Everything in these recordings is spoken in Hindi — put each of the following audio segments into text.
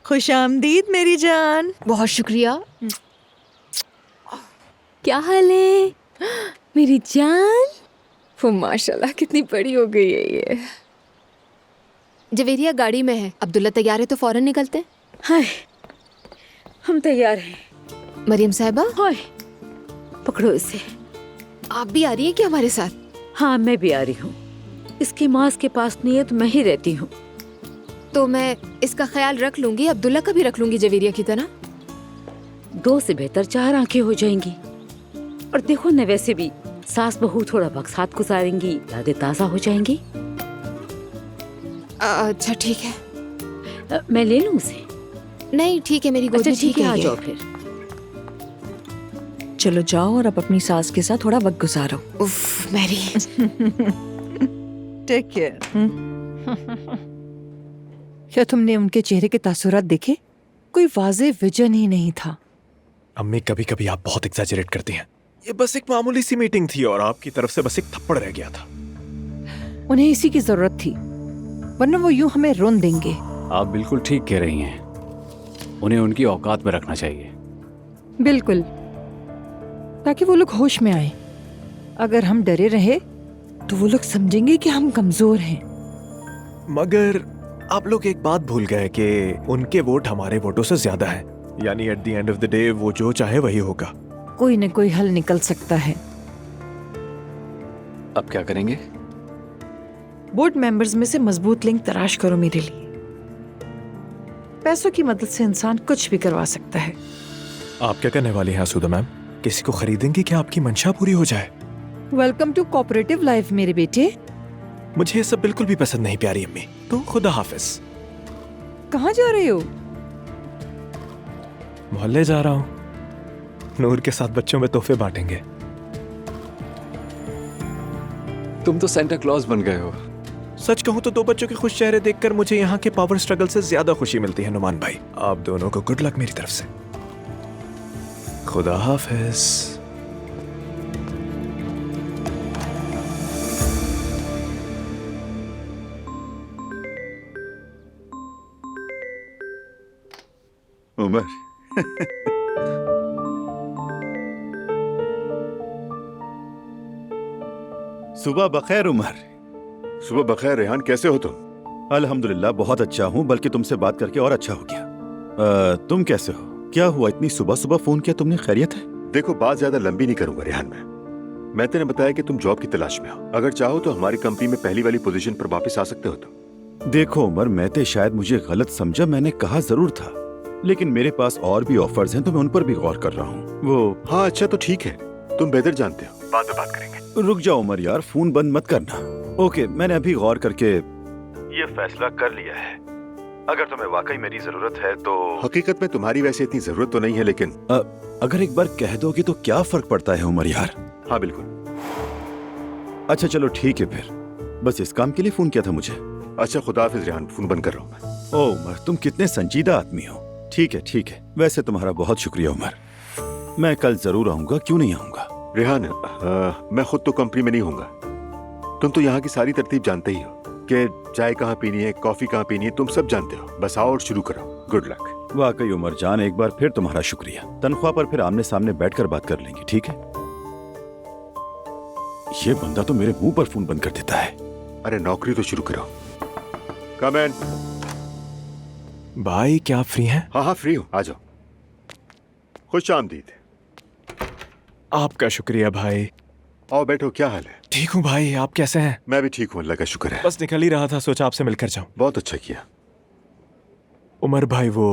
खुशामदीद मेरी जान। बहुत शुक्रिया। क्या हाल है मेरी जान? वो माशाल्लाह कितनी बड़ी हो गई है ये। जवेरिया गाड़ी में है, अब्दुल्ला तैयार है तो फौरन निकलते हैं। हाय, हम तैयार हैं। मरियम साहिबा, हाय, पकड़ो इसे। आप भी आ रही हैं क्या हमारे साथ? हाँ, मैं भी आ रही हूँ। इसकी माँ के पास नहीं है तो मैं ही रहती हूँ। तो मैं इसका ख्याल रख लूंगी, अब्दुल्ला का भी रख लूंगी जवेरिया की तरह। 2 से बेहतर 4 आंखें हो जाएंगी। और देखो न, वैसे भी सास बहू थोड़ा वक्त साथ गुजारेंगी, यादें ताज़ा हो जाएंगी। अच्छा ठीक है। मैं ले लूँ उसे? नहीं ठीक है, मेरी गोद अच्छा में ठीक है, आ ये। जाओ फिर। चलो जाओ और अब अपनी सास के साथ थोड़ा वक्त गुजारो। उफ मैरी। Take care. क्या तुमने उनके चेहरे के तासुरात देखे? कोई वाज़ेह विजन ही नहीं था। अम्मी, कभी कभी आप बहुत एग्जैजरेट करती हैं। ये बस एक मामूली सी मीटिंग थी और आपकी तरफ से बस एक थप्पड़ रह गया था। उन्हें इसी की जरूरत थी, वरना वो यूं हमें रोन देंगे। आप बिल्कुल ठीक कह रही हैं, उन्हें उनकी औकात में रखना चाहिए। बिल्कुल, ताकि वो लोग होश में आए। अगर हम डरे रहे तो वो लोग समझेंगे कि हम कमजोर हैं। मगर आप लोग एक बात भूल गए कि उनके वोट हमारे वोटों से ज्यादा है। यानी at the end of the day वो जो चाहे वही होगा। कोई न कोई हल निकल सकता है। अब क्या करेंगे? बोर्ड मेंबर्स में से मजबूत लिंक तलाश करो मेरे लिए। पैसों की मदद से इंसान कुछ भी करवा सकता है। आप क्या करने वाली हैं आसूदा मैम? किसी को खरीदेंगे कि आपकी मंशा पूरी हो जाए? वेलकम टू कोऑपरेटिव लाइफ मेरे बेटे। मुझे ये सब बिल्कुल भी पसंद नहीं प्यारी अम्मी, तो खुदा हाफिज। कहाँ जा रहे हो? मोहल्ले जा रहा हूँ, नूर के साथ बच्चों में तोहफे बांटेंगे। तुम तो सेंटा क्लॉज बन गए हो। सच कहूँ तो 2 बच्चों के खुश चेहरे देखकर मुझे यहाँ के पावर स्ट्रगल से ज्यादा खुशी मिलती है। नुमान भाई, आप दोनों को गुड लक मेरी तरफ से। खुदा हाफिज। उमर, सुबह बखैर उमर। सुबह बखैर रेहान, कैसे हो तुम? अल्हम्दुलिल्लाह बहुत अच्छा हूँ, बल्कि तुमसे बात करके और अच्छा हो गया। तुम कैसे हो? क्या हुआ, इतनी सुबह सुबह फोन किया तुमने? खैरियत है? देखो, बात ज्यादा लंबी नहीं करूंगा रेहान। मैं तेने बताया कि तुम जॉब की तलाश में हो। अगर चाहो तो हमारी कंपनी में पहली वाली पोजीशन पर वापस आ सकते हो तुम। देखो उमर, मैं तो शायद मुझे गलत समझा, मैंने कहा जरूर था, लेकिन मेरे पास और भी ऑफर्स हैं तो मैं उन पर भी गौर कर रहा हूँ। वो हाँ अच्छा तो ठीक है, तुम बेहतर जानते हो, बाद में बात करेंगे। रुक जाओ उमर यार, फोन बंद मत करना। ओके, मैंने अभी गौर करके ये फैसला कर लिया है। अगर तुम्हें वाकई मेरी जरूरत है तो हकीकत में तुम्हारी वैसे इतनी जरूरत तो नहीं है, लेकिन अगर एक बार कह दोगे तो क्या फर्क पड़ता है उमर यार? हाँ बिल्कुल। अच्छा चलो ठीक है, फिर बस इस काम के लिए फोन किया था मुझे। अच्छा खुदा हाफिज रेहान, फोन बंद कर रहा हूँ मैं। ओ उमर, तुम कितने संजीदा आदमी हो। ठीक है ठीक है, वैसे तुम्हारा बहुत शुक्रिया उमर। मैं कल जरूर आऊंगा, क्यों नहीं आऊंगा। रेहान, मैं खुद तो कंपनी में नहीं होऊंगा। तुम तो यहाँ की सारी तरतीब जानते ही हो कि चाय कहाँ पीनी है, कॉफी कहाँ पीनी है, तुम सब जानते हो। बस आओ और शुरू करो। Good luck. वाकई उमर जान, एक बार फिर तुम्हारा शुक्रिया। तनख्वाह पर फिर आमने सामने बैठकर बात कर लेंगे, ठीक है? ये बंदा तो मेरे मुंह पर फोन बंद कर देता है। अरे नौकरी तो शुरू करो। कम इन। भाई क्या आप फ्री हैं? हाँ हाँ फ्री हूँ, आ जाओ। खुश आमदीद। आपका शुक्रिया भाई। आओ बैठो, क्या हाल है? ठीक हूँ भाई, आप कैसे हैं? मैं भी ठीक हूँ, अल्लाह का शुक्र है। बस निकल ही रहा था, सोचा आपसे मिलकर जाऊं। बहुत अच्छा किया। उमर भाई, वो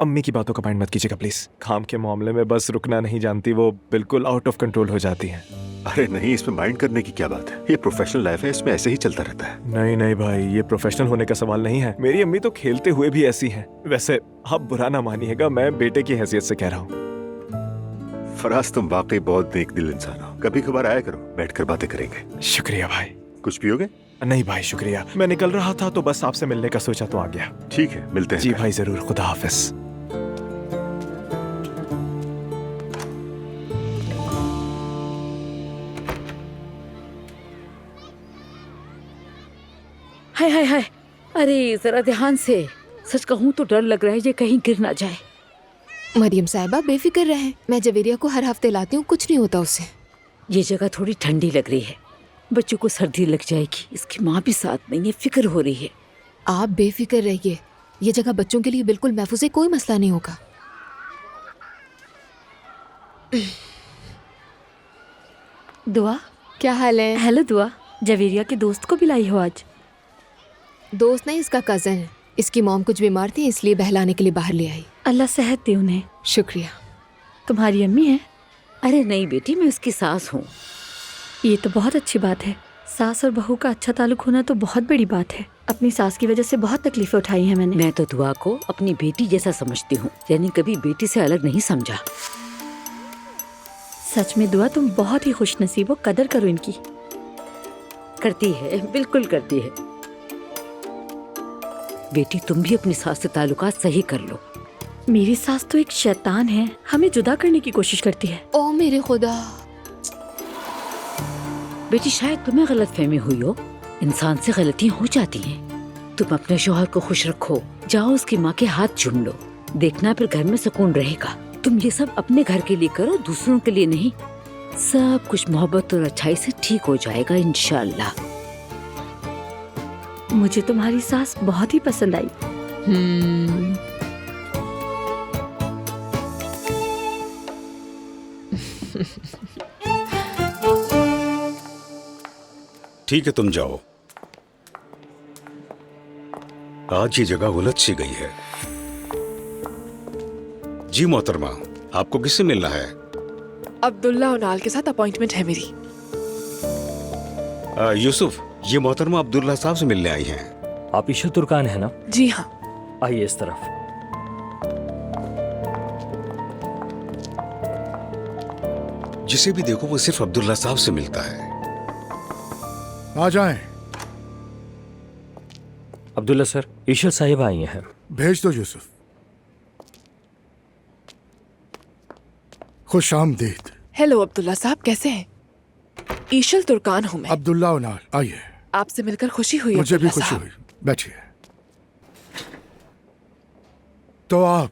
अम्मी की बातों का माइंड मत कीजिएगा प्लीज। काम के मामले में बस रुकना नहीं जानती, वो बिल्कुल आउट ऑफ कंट्रोल हो जाती हैं। अरे नहीं, इसमें माइंड करने की क्या बात है, ये प्रोफेशनल लाइफ है, इसमें ऐसे ही चलता रहता है। नहीं नहीं भाई, ये प्रोफेशनल होने का सवाल नहीं है। मेरी अम्मी तो खेलते हुए भी ऐसी हैं। वैसे आप बुरा ना मानिएगा, मैं बेटे की हैसियत से कह रहा हूँ। फराज, तुम वाकई बहुत नेक दिल इंसान हो। कभी कभार आया करो, बैठकर बातें करेंगे। शुक्रिया भाई। कुछ पियोगे? नहीं भाई शुक्रिया, मैं निकल रहा था तो बस आपसे मिलने का सोचा तो आ गया। ठीक है, मिलते हैं। जी भाई जरूर, खुदा हाफिज। हाय हाय हाय, अरे जरा ध्यान से, सच कहूँ तो डर लग रहा है ये कहीं गिर ना जाए। मरियम साहिबा बेफिक्र रहें, मैं जवेरिया को हर हफ्ते लाती हूँ, कुछ नहीं होता उससे। ये जगह थोड़ी ठंडी लग रही है, बच्चों को सर्दी लग जाएगी। इसकी माँ भी साथ नहीं है, फिक्र हो रही है। आप बेफिक्र रहिए, ये जगह बच्चों के लिए बिल्कुल महफूज है, कोई मसला नहीं होगा। दुआ, क्या हाल है? हेलो दुआ, जवेरिया के दोस्त को भी लाई हो आज? दोस्त नहीं, इसका कजन है। इसकी मॉम कुछ बीमार थी इसलिए बहलाने के लिए बाहर ले आई। अल्लाह सेहत दे उन्हें। शुक्रिया। तुम्हारी अम्मी है? अरे नहीं बेटी, मैं उसकी सास हूँ। ये तो बहुत अच्छी बात है। सास और बहू का अच्छा ताल्लुक होना तो बहुत बड़ी बात है। अपनी सास की वजह से बहुत तकलीफें उठाई हैं मैंने। मैं तो दुआ को अपनी बेटी जैसा समझती हूँ, यानी कभी बेटी से अलग नहीं समझा। सच में दुआ, तुम बहुत ही खुश नसीब हो, कदर करो इनकी। करती है, बिल्कुल करती है। बेटी तुम भी अपनी सास से ताल्लुकात सही कर लो। मेरी सास तो एक शैतान है, हमें जुदा करने की कोशिश करती है। ओ मेरे खुदा। बेटी शायद तुम्हें गलतफहमी हुई हो, इंसान से गलतियां हो जाती हैं। तुम अपने शौहर को खुश रखो, जाओ उसकी माँ के हाथ चूम लो, देखना फिर घर में सुकून रहेगा। तुम ये सब अपने घर के लिए करो, दूसरों के लिए नहीं। सब कुछ मोहब्बत और अच्छाई से ठीक हो जाएगा इंशाअल्लाह। मुझे तुम्हारी सास बहुत ही पसंद आई। ठीक है, तुम जाओ। आज ये जगह उलझ सी गई है। जी मोहतरमा, आपको किससे मिलना है? अब्दुल्ला उनाल के साथ अपॉइंटमेंट है मेरी। यूसुफ, ये मोहतरमा अब्दुल्ला साहब से मिलने आई हैं। आप ईशा तुर्कान है ना? जी हाँ। आइए इस तरफ। जिसे भी देखो वो सिर्फ अब्दुल्ला साहब से मिलता है। आ जाएं। अब्दुल्ला सर, ईशा साहिब आई हैं। भेज दो यूसुफ। खुश आमदीद। हेलो अब्दुल्ला साहब, कैसे हैं? ईशल तुर्कान हूँ मैं। अब्दुल्ला उनाल, आइए। आपसे मिलकर खुशी हुई। मुझे भी अब्दुल्ला खुशी साहब। हुई, बैठिए। तो आप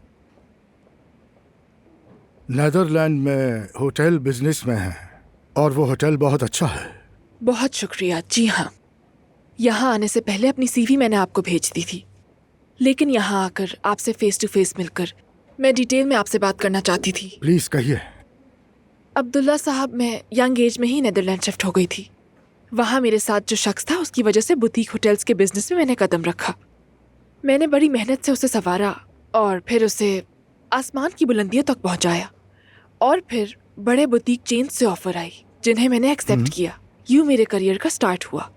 नेदरलैंड में होटल बिजनेस में हैं और वो होटल बहुत अच्छा है। बहुत शुक्रिया। जी हाँ, यहाँ आने से पहले अपनी सीवी मैंने आपको भेज दी थी, लेकिन यहाँ आकर आपसे फेस टू फेस मिलकर मैं डिटेल में आपसे बात करना चाहती थी। प्लीज कहिए। अब्दुल्ला साहब, मैं यंग एज में ही नेदरलैंड शिफ्ट हो गई थी। वहाँ मेरे साथ जो शख्स था उसकी वजह से बुटीक होटल्स के बिजनेस में मैंने कदम रखा। मैंने बड़ी मेहनत से उसे संवारा और फिर उसे आसमान की बुलंदियों तक पहुँचाया। और फिर बड़े बुटीक चेन से ऑफर आई जिन्हें मैंने एक्सेप्ट किया। यूँ मेरे करियर का स्टार्ट हुआ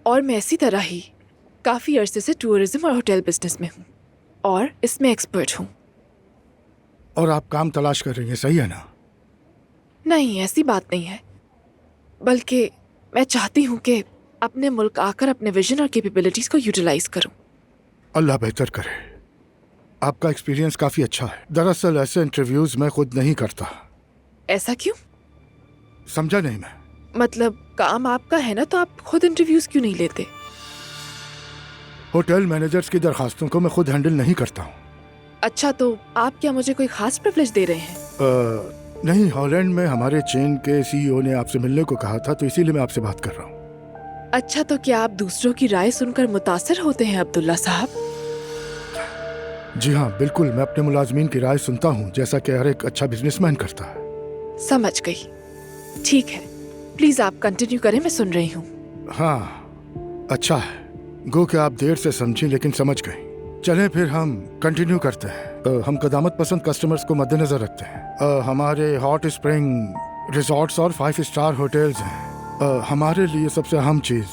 और मैं इसी तरह ही काफ़ी अरसे से टूरिज्म और होटल बिजनेस में हूँ और इसमें एक्सपर्ट हूँ। और आप काम तलाश कर रही हैं, सही है ना? नहीं, ऐसी बात नहीं है, बल्कि मैं चाहती हूँ कि अपने मुल्क आकर अपने विजन और कैपेबिलिटीज को यूटिलाइज करूँ। अल्लाह बेहतर करे। आपका एक्सपीरियंस काफी अच्छा है। दरअसल ऐसे इंटरव्यूज मैं खुद नहीं करता। ऐसा क्यों? समझा नहीं मैं। मतलब काम आपका है ना, तो आप खुद इंटरव्यूज क्यों नहीं लेते? होटल मैनेजर्स की दरखास्तों को मैं खुद हैंडल नहीं करता हूँ। अच्छा, तो आप क्या मुझे कोई खास प्रिविलेज दे रहे हैं? नहीं, हॉलैंड में हमारे चेन के सीईओ ने आपसे मिलने को कहा था, तो इसीलिए मैं आपसे बात कर रहा हूँ। अच्छा, तो क्या आप दूसरों की राय सुनकर मुतासिर होते हैं अब्दुल्ला साहब? जी हाँ, बिल्कुल। मैं अपने मुलाजमीन की राय सुनता हूँ, जैसा कि हर एक अच्छा बिजनेसमैन करता है। समझ गई। ठीक है, प्लीज आप कंटिन्यू करें, मैं सुन रही हूँ। हाँ, अच्छा है। गो कि आप देर से समझी लेकिन समझ गई। चलें फिर हम कंटिन्यू करते हैं। हम कदामत पसंद कस्टमर्स को मद्देनजर रखते हैं। हमारे हॉट स्प्रिंग रिजॉर्ट्स और 5 स्टार होटल्स हैं। हमारे लिए सबसे अहम चीज़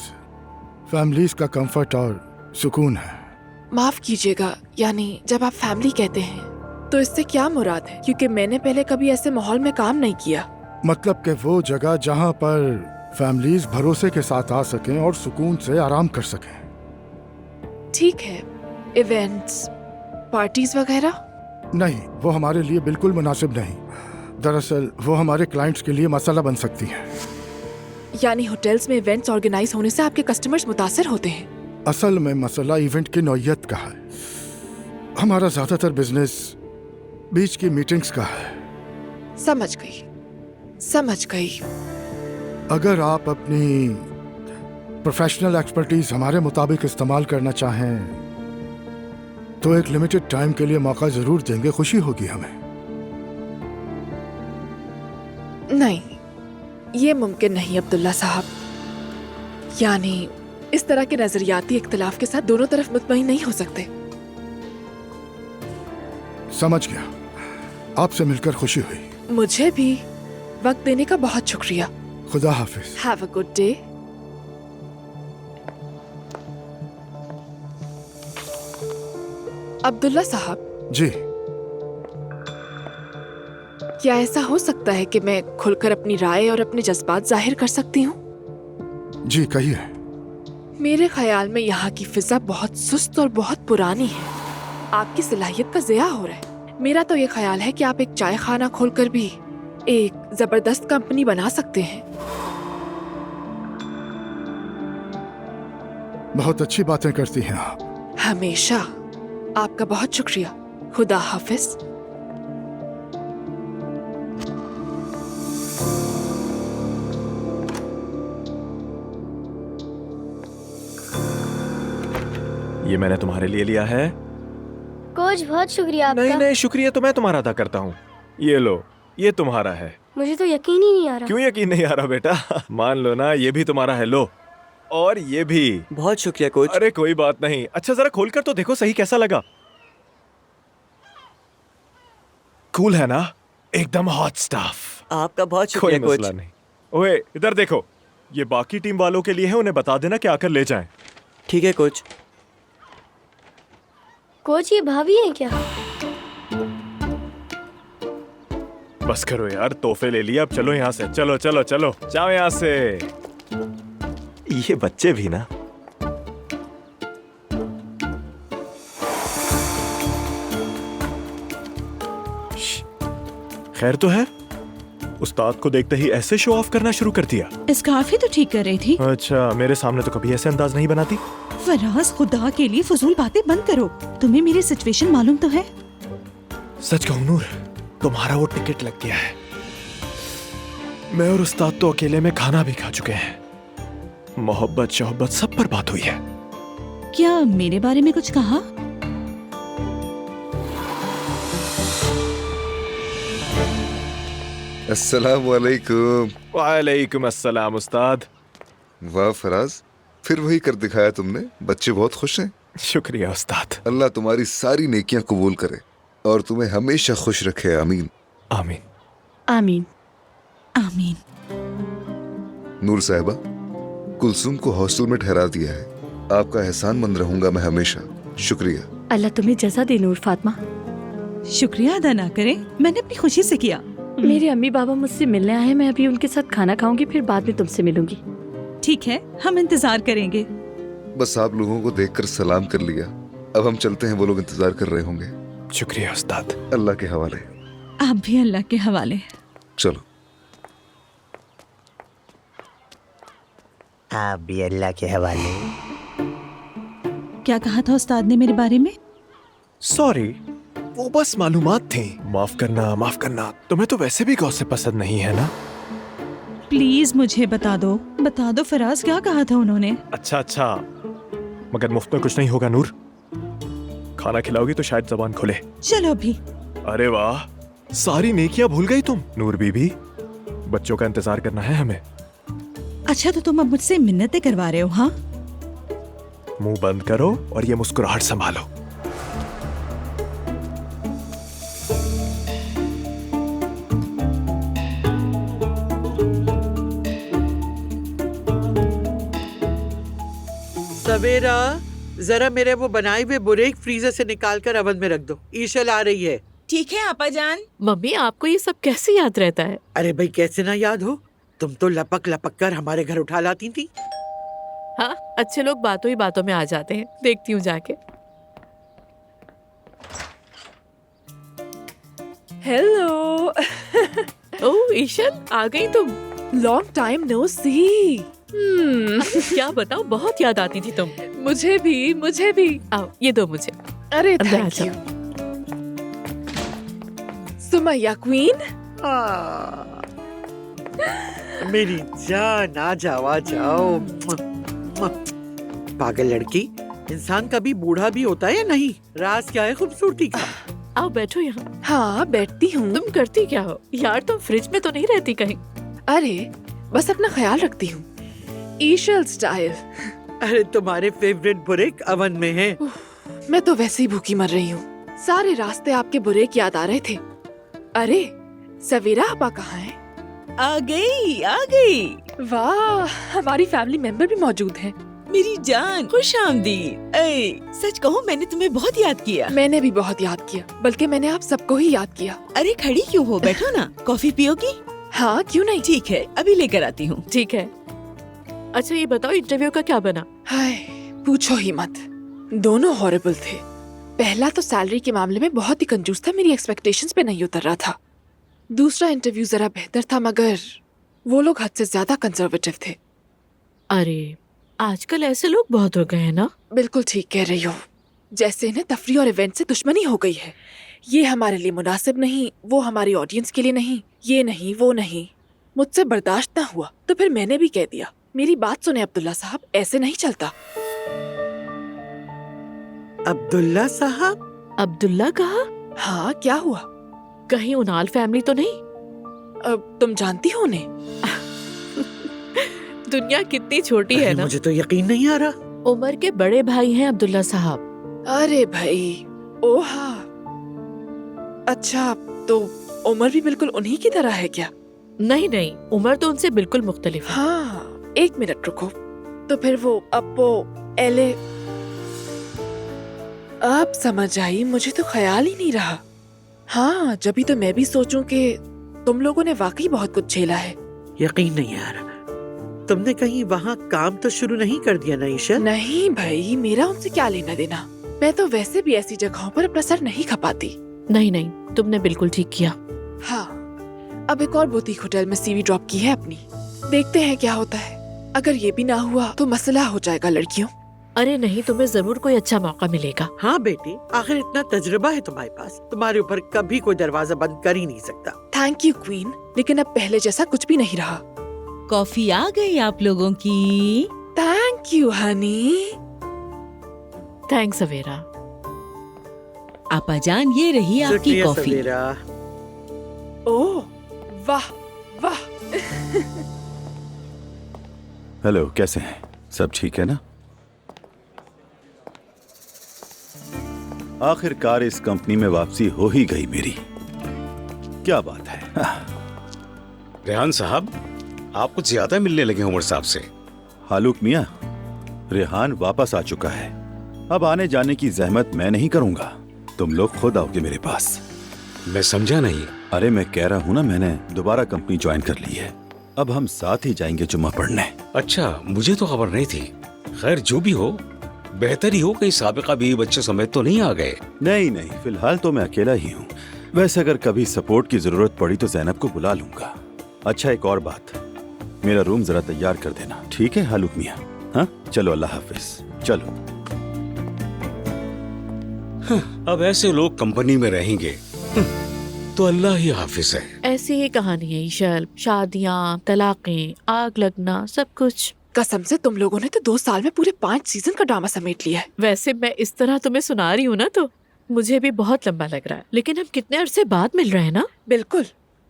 फैमिलीज का कंफर्ट और सुकून है। माफ कीजिएगा, यानी जब आप फैमिली कहते हैं तो इससे क्या मुराद है? क्योंकि मैंने पहले कभी ऐसे माहौल में काम नहीं किया। मतलब कि वो जगह जहाँ पर फैमिलीज भरोसे के साथ आ सकें और सुकून से आराम कर सकें। ठीक है, इवेंट्स, पार्टीज वगैरह? नहीं, वो हमारे लिए बिल्कुल मुनासिब नहीं। दरअसल वो हमारे क्लाइंट्स के लिए मसला बन सकती है। यानी होटल्स में इवेंट्स ऑर्गेनाइज होने से आपके कस्टमर्स मुतासिर होते हैं? असल में मसला इवेंट की नौइयत का है। हमारा ज्यादातर बिजनेस बीच की मीटिंग्स का है। समझ गई, समझ गई। अगर आप अपनी प्रोफेशनल एक्सपर्टीज हमारे मुताबिक इस्तेमाल करना चाहें तो एक लिमिटेड टाइम के लिए मौका जरूर देंगे, खुशी होगी हमें। नहीं, ये मुमकिन नहीं अब्दुल्ला साहब। यानी इस तरह के नजरियाती इख्तिलाफ के साथ दोनों तरफ मुतमईन नहीं हो सकते। समझ गया, आपसे मिलकर खुशी हुई। मुझे भी। वक्त देने का बहुत शुक्रिया। खुदा हाफिज। Have a good day. Abdullah साहब जी, क्या ऐसा हो सकता है कि मैं खुलकर अपनी राय और अपने जज्बात जाहिर कर सकती हूँ? जी कहिए। मेरे ख्याल में यहाँ की फिजा बहुत सुस्त और बहुत पुरानी है। आपकी सलाहियत का ज़िया हो रहा है। मेरा तो ये ख्याल है कि आप एक चाय खाना खोलकर भी एक जबरदस्त कंपनी बना सकते हैं। बहुत अच्छी बातें करती हैं आप। हमेशा। आपका बहुत शुक्रिया। खुदा हाफिज। ये मैंने तुम्हारे लिए लिया है। कोच बहुत शुक्रिया आपका। नहीं नहीं, शुक्रिया तो मैं तुम्हारा अदा करता हूँ। ये लो, ये तुम्हारा है। मुझे तो यकीन ही नहीं आ रहा। क्यों यकीन नहीं आ रहा बेटा? मान लो ना, ये भी तुम्हारा है। लो, और ये भी। बहुत शुक्रिया कोच। अरे कोई बात नहीं। अच्छा जरा खोलकर तो देखो सही, कैसा लगा? कूल है ना? एकदम हॉट स्टफ। आपका बहुत शुक्रिया कोई मसला नहीं। ओए इधर देखो, ये बाकी टीम वालों के लिए है, उन्हें बता देना कि आकर ले जाएं। ठीक है कोच। कोच ये भाभी है क्या? बस करो यार, तोहफे ले लिया, अब चलो यहाँ से। चलो चलो चलो, जाओ यहाँ से। ये बच्चे भी ना। खैर तो है? उस्ताद को देखते ही ऐसे शो ऑफ करना शुरू कर दिया। स्कार्फ ही तो ठीक कर रही थी। अच्छा, मेरे सामने तो कभी ऐसे अंदाज नहीं बनाती। फराज, खुदा के लिए फजूल बातें बंद करो। तुम्हें मेरी सिचुएशन मालूम तो है। सच कहूं नूर, तुम्हारा वो टिकट लग गया है। मैं और उस्ताद तो अकेले में खाना भी खा चुके हैं। मोहब्बत शोहब्बत सब पर बात हुई है। क्या मेरे बारे में कुछ कहा? अस्सलाम वालेकुम। वालेकुम अस्सलाम उस्ताद। वाह फराज, फिर वही कर दिखाया तुमने। बच्चे बहुत खुश हैं। शुक्रिया उस्ताद। अल्लाह तुम्हारी सारी नेकियां कबूल करे और तुम्हें हमेशा खुश रखे। आमीन आमीन आमीन आमीन। नूर साहिबा, कुलसुम को हॉस्टल में ठहरा दिया है। आपका एहसानमंद रहूंगा मैं हमेशा। शुक्रिया। अल्लाह तुम्हें जज़ा दे नूर फातिमा। शुक्रिया अदा ना करें, मैंने अपनी खुशी से किया। मेरे अम्मी बाबा मुझसे मिलने आए हैं। मैं अभी उनके साथ खाना खाऊंगी, फिर बाद में तुमसे मिलूंगी। ठीक है, हम इंतजार करेंगे। बस आप लोगों को देखकर सलाम कर लिया। अब हम चलते हैं, वो लोग इंतजार कर रहे होंगे। शुक्रिया उस्ताद। अल्लाह के हवाले। आप भी अल्लाह के हवाले। चलो। आप भी अल्लाह के हवाले। क्या कहा था उस्ताद ने मेरे बारे में? सॉरी, वो बस मालूमात थी। माफ करना माफ करना। तुम्हें तो वैसे भी गॉसिप पसंद नहीं है ना? प्लीज मुझे बता दो फराज, क्या कहा था उन्होंने? अच्छा अच्छा, मगर मुफ्त में कुछ नहीं होगा नूर। खाना खिलाओगी तो शायद जबान खुले। चलो अभी। अरे वाह, सारी नेकियां भूल गई तुम। नूर बीबी, बच्चों का इंतजार करना है हमें। अच्छा तो तुम अब मुझसे मिन्नतें करवा रहे हो? हाँ, मुंह बंद करो और ये मुस्कुराहट संभालो। सवेरा, जरा मेरे वो बनाए हुए बुरेक फ्रीजर से निकाल कर ओवन में रख दो। ईशल आ रही है। ठीक है आपा जान। मम्मी, आपको ये सब कैसे याद रहता है? अरे भाई, कैसे ना याद हो? तुम तो लपक लपक कर हमारे घर उठा लाती थी। हाँ, अच्छे लोग बातों ही बातों में आ जाते हैं। देखती हूँ जाके। हेलो। ओह ईशल, आ गई तुम। लॉन्ग टाइम नो सी। क्या बताओ, बहुत याद आती थी तुम। मुझे भी। आओ, ये दो मुझे। अरे अंदर आ थैंक जाओ। यू। सुमैया क्वीन। मेरी जान, आ जाओ आ जाओ। पागल लड़की, इंसान कभी बूढ़ा भी होता है या नहीं? राज क्या है खूबसूरती का? आओ बैठो यहाँ। हाँ बैठती हूँ। तुम करती क्या हो यार? तुम फ्रिज में तो नहीं रहती कहीं? अरे बस अपना ख्याल रखती हूँ, ईशल स्टाइल। अरे तुम्हारे फेवरेट बुरेक अवन में है। मैं तो वैसे ही भूखी मर रही हूँ। सारे रास्ते आपके बुरेक याद आ रहे थे। अरे सवेरा आपा कहाँ है? आ गई। वाह, हमारी फैमिली मेंबर भी मौजूद हैं। मेरी जान, खुश आमदीद। सच कहूँ मैंने तुम्हें बहुत याद किया। मैंने भी बहुत याद किया, बल्कि मैंने आप सबको ही याद किया। अरे खड़ी क्यों हो, बैठो ना। कॉफी पियोगी? हाँ क्यों नहीं। ठीक है, अभी लेकर आती हूँ। ठीक है। अच्छा ये बताओ इंटरव्यू का क्या बना? हाय पूछो ही मत, दोनों हॉरिबल थे। पहला तो सैलरी के मामले में बहुत ही कंजूस था, मेरी एक्सपेक्टेशंस पे नहीं उतर रहा था। दूसरा इंटरव्यू जरा बेहतर था, मगर वो लोग हद से ज्यादा कंजर्वेटिव थे। अरे आजकल ऐसे लोग बहुत हो गए हैं ना। बिल्कुल ठीक कह रही हो, जैसे इन्हें तफरी और इवेंट से दुश्मनी हो गई है। ये हमारे लिए मुनासिब नहीं, वो हमारी ऑडियंस के लिए नहीं, ये नहीं वो नहीं। मुझसे बर्दाश्त ना हुआ तो फिर मैंने भी कह दिया। मेरी बात सुने अब्दुल्ला साहब, ऐसे नहीं चलता। अब्दुल्ला साहब? अब्दुल्ला कहा? हाँ क्या हुआ? कहीं उनाल फैमिली तो नहीं? अब तुम जानती हो उन्हें? दुनिया कितनी छोटी है ना। मुझे तो यकीन नहीं आ रहा। उमर के बड़े भाई हैं अब्दुल्ला साहब। अरे भाई, ओ हाँ। अच्छा तो उमर भी बिल्कुल उन्हीं की तरह है क्या? नहीं नहीं, उमर तो उनसे बिल्कुल मुख्तलिफ है। हाँ एक मिनट रुको, तो फिर वो अप्पो एले। अब समझ आई, मुझे तो ख्याल ही नहीं रहा। हाँ जब भी तो मैं भी सोचूं कि तुम लोगों ने वाकई बहुत कुछ झेला है। यकीन नहीं आ रहा। तुमने कहीं वहाँ काम तो शुरू नहीं कर दिया ना ईशा? नहीं भाई, मेरा उनसे क्या लेना देना। मैं तो वैसे भी ऐसी जगहों पर अपना सर नहीं खपाती। नहीं नहीं, तुमने बिल्कुल ठीक किया। हाँ अब एक और बुटीक होटल में सीवी ड्रॉप की है अपनी, देखते हैं क्या होता है। अगर ये भी ना हुआ तो मसला हो जाएगा लड़कियों। अरे नहीं, तुम्हें जरूर कोई अच्छा मौका मिलेगा। हाँ बेटी, आखिर इतना तजुर्बा है तुम्हारे पास, तुम्हारे ऊपर कभी कोई दरवाजा बंद कर ही नहीं सकता। थैंक यू क्वीन, लेकिन अब पहले जैसा कुछ भी नहीं रहा। कॉफी आ गई आप लोगों की। Thank you Honey. थैंक्स सवेरा। आपा जान, ये रही आपकी शुक्रिया कॉफी। सवेरा। ओह वाह वाह। हेलो, कैसे हैं? सब ठीक है ना? आखिरकार इस कंपनी में वापसी हो ही गई मेरी। क्या बात है। रेहान साहब, आप कुछ ज्यादा मिलने लगे उमर साहब से। हालूक मियां, रेहान वापस आ चुका है। अब आने जाने की जहमत मैं नहीं करूंगा, तुम लोग खुद आओगे मेरे पास। मैं समझा नहीं। अरे मैं कह रहा हूँ ना, मैंने दोबारा कंपनी ज्वाइन कर ली है। अब हम साथ ही जाएंगे जुम्मा पढ़ने। अच्छा, मुझे तो खबर नहीं थी। खैर जो भी हो, बेहतर ही हो, कहीं साबिका बीवी बच्चे समेत तो नहीं आ गए। नहीं नहीं, फिलहाल तो मैं अकेला ही हूँ। वैसे अगर कभी सपोर्ट की जरूरत पड़ी तो जैनब को बुला लूंगा। अच्छा एक और बात, मेरा रूम जरा तैयार कर देना, ठीक है हालूक मियां? हाँ चलो, अल्लाह हाफिज। चलो। अब ऐसे लोग कंपनी में रहेंगे तो अल्लाह ही हाफिज है। ऐसी ही कहानी है ईशल, शादियाँ, तलाकें, आग लगना, सब कुछ। कसम से तुम लोगों ने तो 2 साल में पूरे 5 सीजन का ड्रामा समेट लिया है। वैसे मैं इस तरह तुम्हें सुना रही हूँ ना, तो मुझे भी बहुत लंबा लग रहा है, लेकिन हम कितने अरसे बाद मिल रहे हैं ना। बिल्कुल,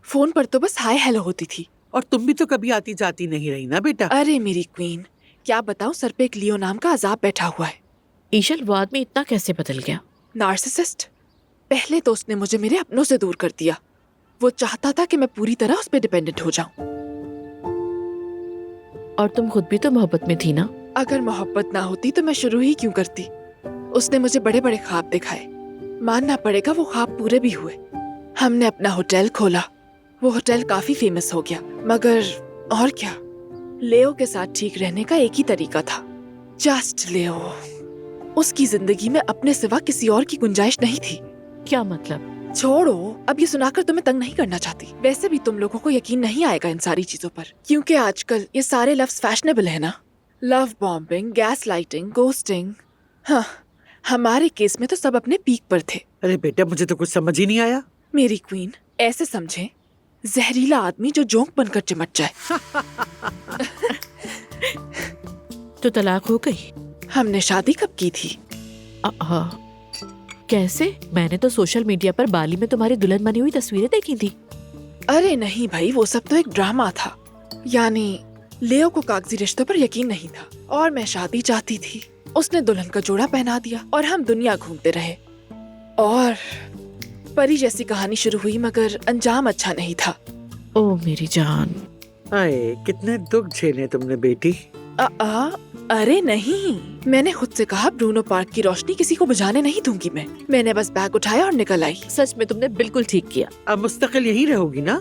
फोन पर तो बस हाय हेलो होती थी। और तुम भी तो कभी आती जाती नहीं रही ना बेटा। अरे मेरी क्वीन, क्या बताऊं, सर पे एक लियो नाम का अजाब बैठा हुआ है। ईशल, वो आदमी इतना कैसे बदल गया? नार्सिसिस्ट। पहले तो उसने मुझे मेरे अपनों से दूर कर दिया। वो चाहता था कि मैं पूरी तरह उस पर डिपेंडेंट हो जाऊं। और तुम खुद भी तो मोहब्बत में थी ना। अगर मोहब्बत ना होती तो मैं शुरू ही क्यों करती। उसने मुझे बड़े बड़े ख्वाब दिखाए, मानना पड़ेगा वो ख्वाब पूरे भी हुए। हमने अपना होटल खोला, वो होटल काफी फेमस हो गया। मगर और क्या, लेओ के साथ ठीक रहने का एक ही तरीका था, जस्ट लेओ। उसकी जिंदगी में अपने सिवा किसी और की गुंजाइश नहीं थी। क्या मतलब? छोड़ो, अब ये सुनाकर तुम्हें तंग नहीं करना चाहती। वैसे भी तुम लोगों को यकीन नहीं आएगा इन सारी चीजों पर, क्योंकि आजकल ये सारे लफ्ज फैशनेबल है ना। Love bombing, gas lighting, ghosting. हाँ, हमारे केस में तो सब अपने पीक पर थे। अरे बेटा, मुझे तो कुछ समझ ही नहीं आया। मेरी क्वीन, ऐसे समझे जहरीला आदमी जो जोंक बनकर चिमट जाए। तो तलाक हो गई? हमने शादी कब की थी? कैसे? मैंने तो सोशल मीडिया पर बाली में तुम्हारी दुल्हन बनी हुई तस्वीरें देखी थी। अरे नहीं भाई, वो सब तो एक ड्रामा था। यानी लेओ को कागजी रिश्तों पर यकीन नहीं था और मैं शादी चाहती थी। उसने दुल्हन का जोड़ा पहना दिया और हम दुनिया घूमते रहे और परी जैसी कहानी शुरू हुई, मगर अंजाम अच्छा नहीं था। ओ मेरी जान। आए, कितने दुख झेले तुमने बेटी। अरे नहीं, मैंने खुद से कहा ब्रूनो पार्क की रोशनी किसी को बुझाने नहीं दूंगी मैं। मैंने बस बैग उठाया और निकल आई। सच में तुमने बिल्कुल ठीक किया। अब मुस्तकिल यहीं रहोगी ना?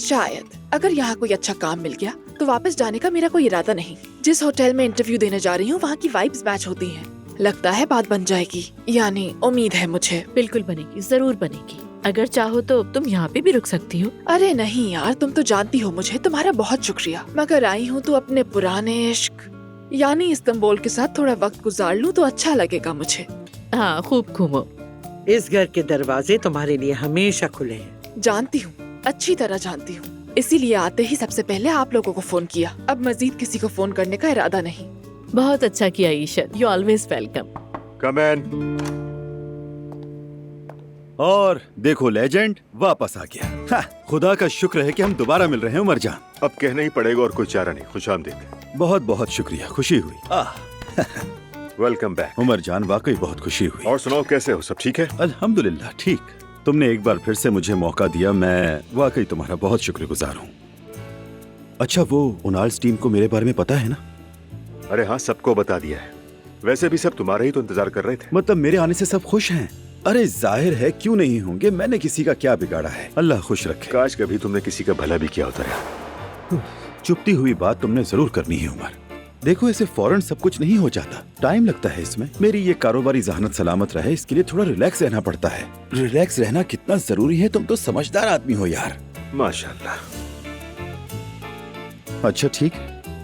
शायद। अगर यहाँ कोई अच्छा काम मिल गया तो वापस जाने का मेरा कोई इरादा नहीं। जिस होटल में इंटरव्यू देने जा रही हूँ वहाँ की वाइब्स मैच होती हैं। लगता है बात बन जाएगी, यानी उम्मीद है मुझे। बिल्कुल बनेगी, जरूर बनेगी। अगर चाहो तो तुम यहाँ पे भी रुक सकती हो। अरे नहीं यार, तुम तो जानती हो मुझे। तुम्हारा बहुत शुक्रिया, मगर आई हूँ तो अपने पुराने इश्क यानी इस्तांबुल के साथ थोड़ा वक्त गुजार लूँ तो अच्छा लगेगा मुझे। हाँ, खूब घूमो। इस घर के दरवाजे तुम्हारे लिए हमेशा खुले हैं। जानती हूँ, अच्छी तरह जानती हूँ। इसीलिए आते ही सबसे पहले आप लोगों को फोन किया। अब मजीद किसी को फोन करने का इरादा नहीं। बहुत अच्छा किया ईशन, यू ऑलवेज वेलकम। कम इन। और देखो लेजेंड वापस आ गया। हाँ, खुदा का शुक्र है कि हम दोबारा मिल रहे हैं उमर जान। अब कहना ही पड़ेगा और कोई चारा नहीं। खुशामदीद। बहुत बहुत शुक्रिया, खुशी हुई। वेलकम बैक उमर जान, वाकई बहुत खुशी हुई। और सुनाओ, कैसे हो? सब ठीक है? अल्हम्दुलिल्लाह ठीक। तुमने एक बार फिर से मुझे मौका दिया, मैं वाकई तुम्हारा बहुत शुक्रगुजार हूँ। अच्छा, वो उनाल्स टीम को मेरे बारे में पता है ना? अरे हाँ, सबको बता दिया है। वैसे भी सब तुम्हारा ही तो इंतजार कर रहे थे। मतलब मेरे आने से सब खुश हैं? अरे जाहिर है, क्यों नहीं होंगे। मैंने किसी का क्या बिगाड़ा है, अल्लाह खुश रखे। काश कभी तुमने किसी का भला भी किया होता है। चुपती हुई बात तुमने जरूर करनी है उमर। देखो, ऐसे फौरन सब कुछ नहीं हो जाता, टाइम लगता है इसमें। मेरी ये कारोबारी जहानत सलामत रहे, इसके लिए थोड़ा रिलैक्स रहना पड़ता है। रिलैक्स रहना कितना जरूरी है, तुम तो समझदार आदमी हो यार। माशाल्लाह। अच्छा ठीक,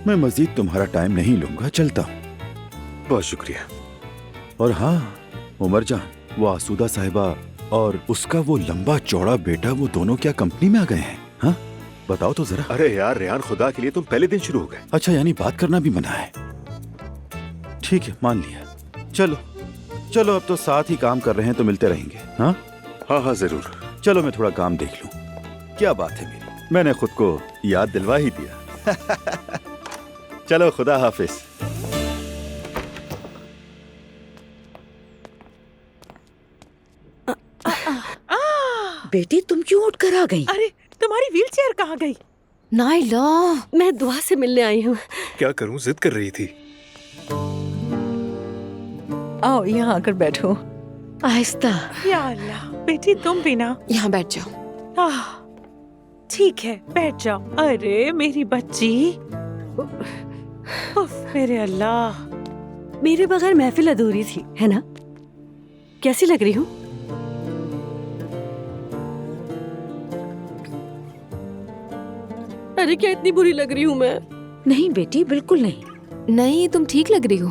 मैं मजीद तुम्हारा टाइम नहीं लूंगा, चलता हूँ। बहुत शुक्रिया। और हाँ उमर जान, वो आसूदा साहिबा और उसका वो लंबा चौड़ा बेटा, वो दोनों क्या कंपनी में आ गए हैं? हाँ बताओ तो जरा। अरे यार रेहान, खुदा के लिए तुम पहले दिन शुरू हो गए। अच्छा, यानी बात करना भी मना है। ठीक है, मान लिया। चलो चलो, अब तो साथ ही काम कर रहे हैं तो मिलते रहेंगे। हाँ हाँ हाँ जरूर। चलो मैं थोड़ा काम देख लूं। क्या बात है मेरी, मैंने खुद को याद दिलवा ही दिया। चलो, खुदा हाफिज। बेटी, तुम क्यों उठ कर आ गई? अरे तुम्हारी व्हीलचेयर कहाँ गई? नाइला, मैं दुआ से मिलने आई हूँ। क्या करूं, जिद कर रही थी। आओ यहाँ आकर बैठो। आहिस्ता। या अल्लाह, बेटी तुम भी ना। यहाँ बैठ जाओ। ठीक है, बैठ जाओ। अरे मेरी बच्ची, उफ, मेरे अल्लाह। मेरे बगैर महफिल अधूरी थी, है ना? कैसी लग रही हूँ? अरे क्या इतनी बुरी लग रही हूँ मैं? नहीं बेटी, बिल्कुल नहीं। नहीं, तुम ठीक लग रही हो।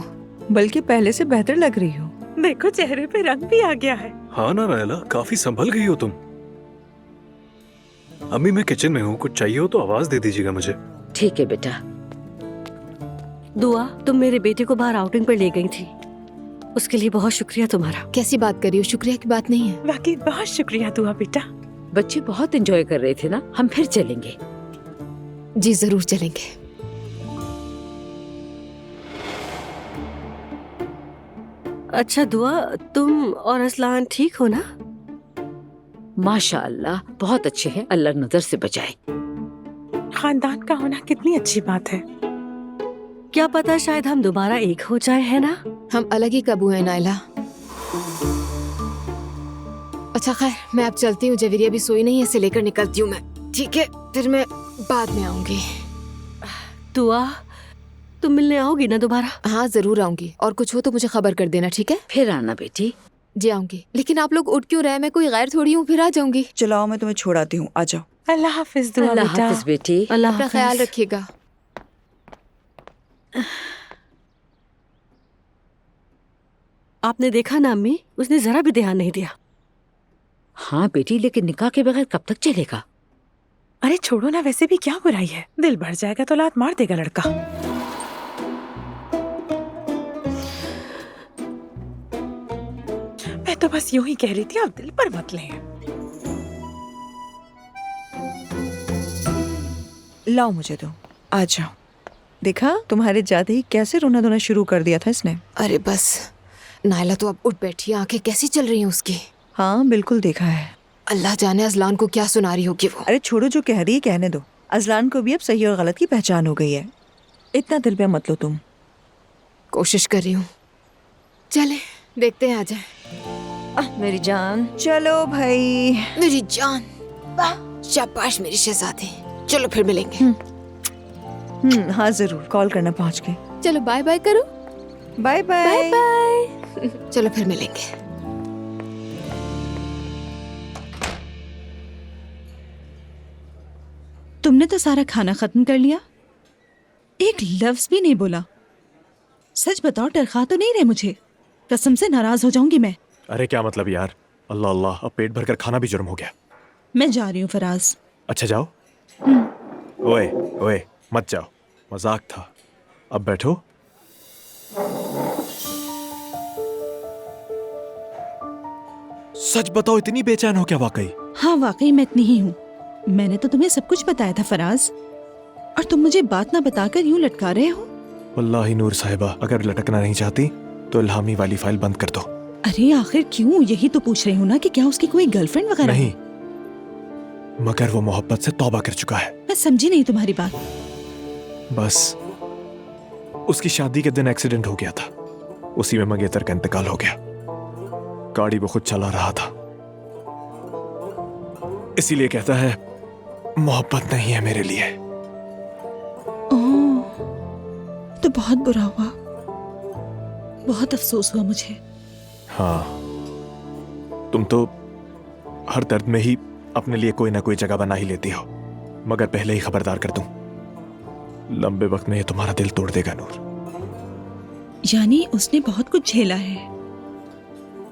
बल्कि पहले से बेहतर लग रही हो। देखो, चेहरे पे रंग भी आ गया है। हाँ ना नायला, काफी संभल गई हो तुम। अम्मी, मैं किचन में हूँ, कुछ चाहिए हो तो आवाज दे दीजिएगा मुझे। ठीक है बेटा। दुआ, तुम मेरे बेटे को बाहर आउटिंग पर ले गई थी, उसके लिए बहुत शुक्रिया तुम्हारा। कैसी बात कर रही हो? शुक्रिया की बात नहीं है। वाकई बहुत शुक्रिया दुआ बेटा। बच्चे बहुत एंजॉय कर रहे थे ना, हम फिर चलेंगे। जी जरूर चलेंगे। अच्छा दुआ, तुम और असलान ठीक हो ना? माशाअल्लाह, बहुत अच्छे हैं, अल्लाह नजर से बचाए। खानदान का होना कितनी अच्छी बात है। क्या पता शायद हम दोबारा एक हो जाए, है ना? हम अलग ही कब हुए हैं नाइला। अच्छा खैर, मैं अब चलती हूँ। जवेरिया भी सोई नहीं है, इसे लेकर निकलती हूँ मैं। ठीक है, फिर मैं बाद में आऊंगी। दुआ, तुम मिलने आओगी ना दोबारा? हाँ जरूर आऊंगी, और कुछ हो तो मुझे खबर कर देना, ठीक है? फिर आना बेटी। जी आऊंगी। लेकिन आप लोग उठ क्यों रहे? मैं कोई गैर थोड़ी हूँ, फिर आ जाऊंगी। चलाओ, मैं तुम्हें छोड़ आती हूँ, आ जाओ। अल्लाह हाफिज दुआ अल्लाह बेटा। हाफिज बेटी। अल्लाह अपना ख्याल रखिएगा। आपने देखा ना अम्मी, उसने जरा भी ध्यान नहीं दिया। हाँ बेटी, लेकिन निकाह के बगैर कब तक चलेगा? अरे छोड़ो ना, वैसे भी क्या बुराई है, दिल भर जाएगा तो लात मार देगा लड़का। मैं तो बस यूं ही कह रही थी, आप दिल पर मत लें। लाओ मुझे दो, आ जाओ। देखा तुम्हारे जाते ही कैसे रोना धोना शुरू कर दिया था इसने। अरे बस, नायला तो अब उठ बैठी है, आंखें कैसी चल रही हैं उसकी। हाँ बिल्कुल देखा है। अल्लाह जाने अजलान को क्या सुना रही होगी वो। अरे छोड़ो, जो कह रही है कहने दो। अजलान को भी अब सही और गलत की पहचान हो गई है, इतना दिल पे मत लो तुम। कोशिश कर रही हूँ, चले देखते हैं आ जाए। मेरी जान, चलो भाई। मेरी जान, शाबाश मेरी शहजादी, चलो फिर मिलेंगे। हाँ जरूर, कॉल करना पहुँच के। चलो बाय बाय करो। Bye bye bye. चलो फिर मिलेंगे। तुमने तो सारा खाना खत्म कर लिया, एक लफ्ज भी नहीं बोला। सच बताओ, डरखा तो नहीं रहे मुझे? कसम से नाराज हो जाऊंगी मैं। अरे क्या मतलब यार, अल्लाह अल्लाह, अब पेट भरकर खाना भी जुर्म हो गया। मैं जा रही हूँ फराज। अच्छा जाओ। ओए ओए मत जाओ, मजाक था, अब बैठो। सच बताओ, इतनी बेचैन हो क्या वाकई? हाँ वाकई मैं इतनी ही हूँ। मैंने तो तुम्हें सब कुछ बताया था फराज, और तुम मुझे बात ना बताकर यूं लटका रहे हो। वल्लाही नूर साहिबा, अगर लटकना नहीं चाहती तो इल्हामी वाली फाइल बंद कर दो। अरे आखिर क्यों? यही तो पूछ रही हूँ ना कि क्या उसकी कोई गर्लफ्रेंड वगैरह? नहीं, मगर वो मोहब्बत से तौबा कर चुका है। मैं समझी नहीं तुम्हारी बात। बस उसकी शादी के दिन एक्सीडेंट हो गया था, उसी में मंगेतर का इंतकाल हो गया। गाड़ी वो खुद चला रहा था, इसीलिए कहता है मोहब्बत नहीं है मेरे लिए। ओह, तो बहुत बुरा हुआ, बहुत अफसोस हुआ मुझे। हाँ, तुम तो हर दर्द में ही अपने लिए कोई ना कोई जगह बना ही लेती हो, मगर पहले ही खबरदार कर दूं, लंबे वक्त में ये तुम्हारा दिल तोड़ देगा नूर। यानी उसने बहुत कुछ झेला है,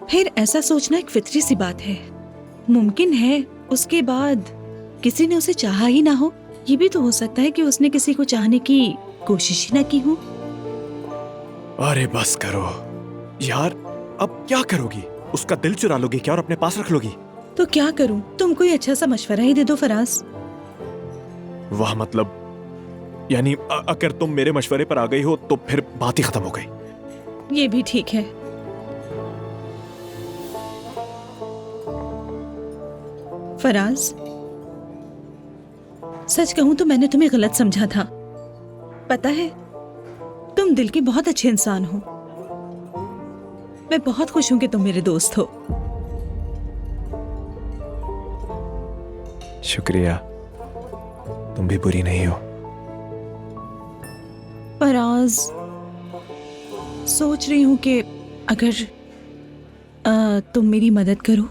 फिर ऐसा सोचना एक फितरी सी बात है। मुमकिन है उसके बाद किसी ने उसे चाहा ही ना हो। ये भी तो हो सकता है कि उसने किसी को चाहने की कोशिश ही ना की हो। अरे बस करो यार, अब क्या करोगी? उसका दिल चुरा लोगी क्या और अपने पास रख लोगी? तो क्या करूं? तुम कोई अच्छा सा मशवरा ही दे दो फराज। वाह, मतलब यानी अगर तुम मेरे मशवरे पर आ गई हो तो फिर बात ही खत्म हो गई। ये भी ठीक है। फराज, सच कहूं तो मैंने तुम्हें गलत समझा था। पता है, तुम दिल के बहुत अच्छे इंसान हो। मैं बहुत खुश हूं कि तुम मेरे दोस्त हो। शुक्रिया, तुम भी बुरी नहीं हो। फराज, सोच रही हूं कि अगर तुम मेरी मदद करो,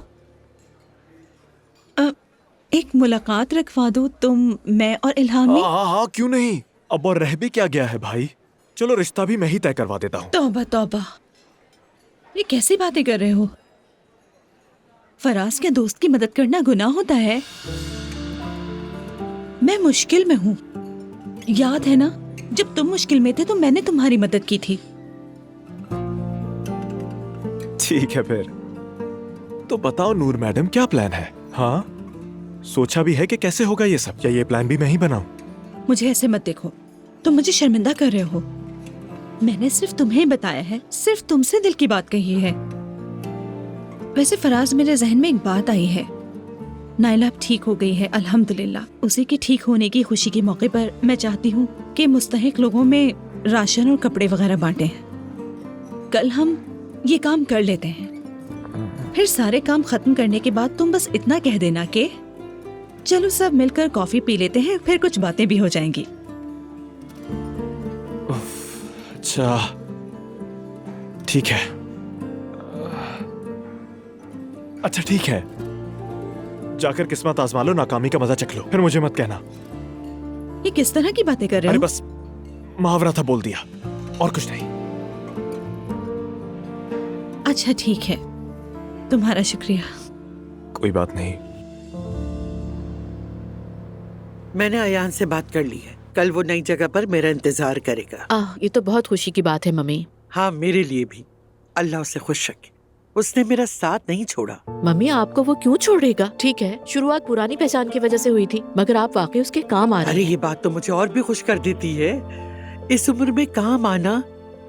एक मुलाकात रखवा दो तुम, मैं और इल्हामी। हाँ हाँ, क्यों नहीं। अब और रह भी क्या गया है भाई, चलो रिश्ता भी मैं ही तय करवा देता हूँ। तौबा तौबा, ये कैसी बातें कर रहे हो? फराज के दोस्त की मदद करना गुनाह होता है? मैं मुश्किल में हूँ, याद है ना? जब तुम मुश्किल में थे तो मैंने तुम्हारी मदद की थी। ठीक है फिर, तो बताओ नूर मैडम, क्या प्लान है? हाँ, सोचा भी है कि कैसे होगा ये सब, या ये प्लान भी मैं ही बनाऊं? मुझे ऐसे मत देखो, तुम मुझे शर्मिंदा कर रहे हो। मैंने सिर्फ तुम्हें बताया है, सिर्फ तुमसे दिल की बात कही है। वैसे फराज, मेरे जहन में एक बात आई है। नायला अब ठीक हो गई है अल्हम्दुलिल्लाह। उसी के ठीक होने की खुशी के मौके पर मैं चाहती हूँ कि मुस्तहिक लोगों में राशन और कपड़े वगैरह बांटे। कल हम ये काम कर लेते हैं, फिर सारे काम खत्म करने के बाद तुम बस इतना कह देना कि चलो सब मिलकर कॉफी पी लेते हैं, फिर कुछ बातें भी हो जाएंगी। अच्छा ठीक है, अच्छा ठीक है, जाकर किस्मत आजमा लो, नाकामी का मजा चख लो, फिर मुझे मत कहना। ये किस तरह की बातें कर रहे अरे हो? बस मुहावरा था, बोल दिया, और कुछ नहीं। अच्छा ठीक है, तुम्हारा शुक्रिया। कोई बात नहीं। मैंने अयान से बात कर ली है, कल वो नई जगह पर मेरा इंतजार करेगा। ये तो बहुत खुशी की बात है मम्मी। हाँ, मेरे लिए भी। अल्लाह उसे खुश रखे, उसने मेरा साथ नहीं छोड़ा। मम्मी आपको वो क्यों छोड़ेगा? ठीक है, शुरुआत पुरानी पहचान की वजह से हुई थी, मगर आप वाकई उसके काम आ रहे अरे हैं। ये बात तो मुझे और भी खुश कर देती है। इस उम्र में काम आना